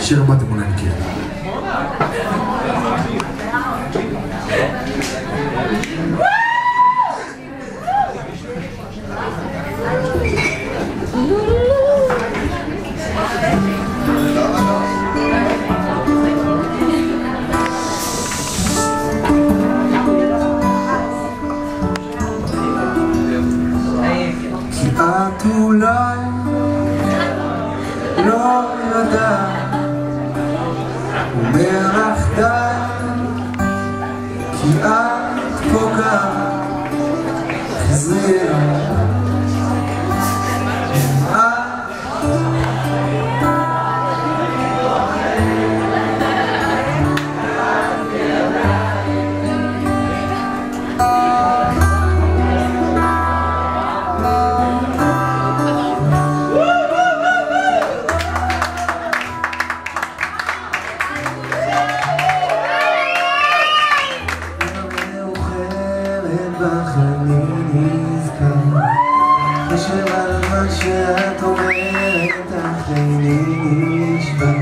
שיר רמת אמונה נקייה. את אולי לא יודעת, אומר לך די, כי את פוגעת, חזרי אליי. חושב על מה שאת אומרת, אך איני נשבע,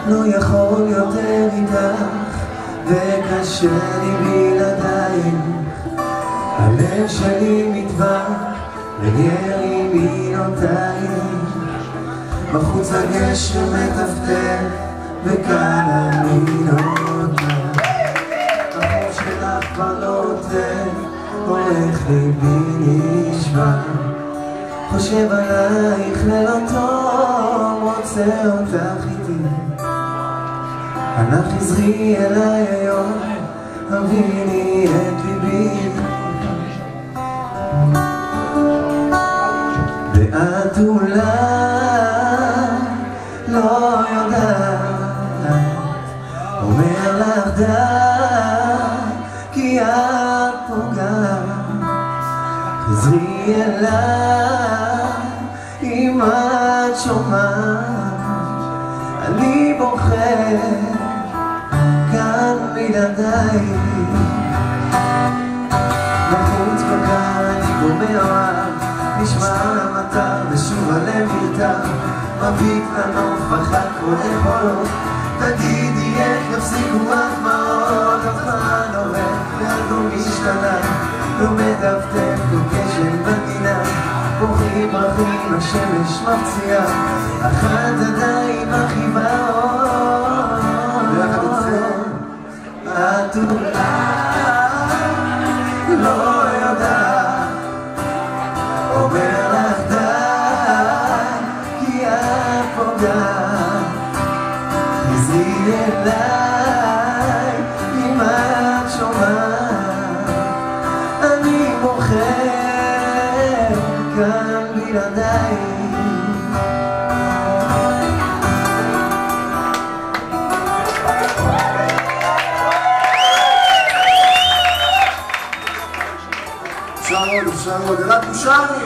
לא יכול יותר איתך, וקשה לי בלעדייך. הלב שלי מטבח לירי מילותייך, בחוץ הגשם מטפטף, וכאן אני נותן. החום שלך כבר לא עוטף, הולך ליבי נשמע, חושב עלייך לילות טוב, רוצה אותך איתי. אנא חזרי אליי היום, הביני את ליבי. ואת אולי לא יודעת, אומר לך די, כי את פוגעת. חזרי אליי אם את שומעת, אני בוחר כאן בלעדיי. בחוץ בקר אני גומר, נשמע המטר ושוב הלב ירתח, מביט לנוף בחד כל חולות. תגידי איך יפסיקו הדמעות, הזמן עובר והכל משתנה, לא מדפדף כל כשל בגינה, בורחים פרחים השמש מפציעה, אחת עדיין מרחיבה אור. ביחד איתכם. את אולי לא יודעת, אומר לך די, כי את פוגעת. חזרי אליי אם את שומעת, אני בוחר כאן בלעדיי. אפשר עוד, אלעד בושרי!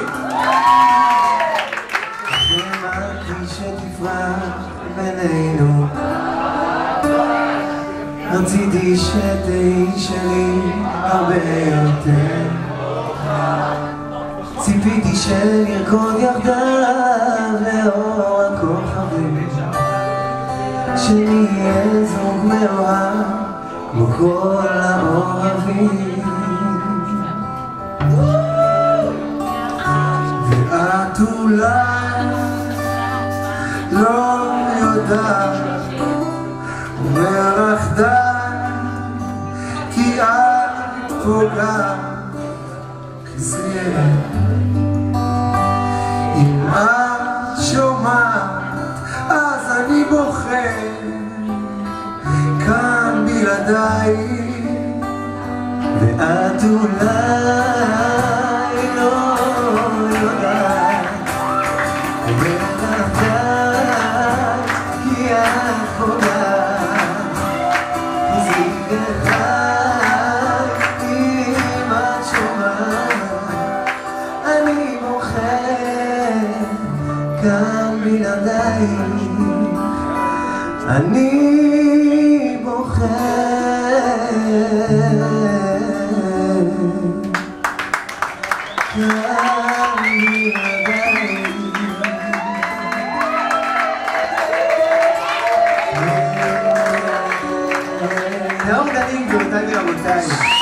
אמרתי שתפרח בינינו, רציתי שתהי שלי הרבה יותר, ציפיתי שנרקוד יחדיו לאור הכוכבים, שנהיה זוג מאוהב כמו כל האוהבים. ואת אולי לא יודעת, אומר לך די, כי את פוגעת. חזרי אליי אם את שומעת, אז אני בוחר כאן בלעדיי. ואת אולי לא יודעת, אומר לך די, כי את פוגעת. חזרי אליי אם את שומעת, אני בוחר כאן בלעדיי. אני בוחר כאן בלעדיי. מאוד קטנים גבירותיי ורבותיי.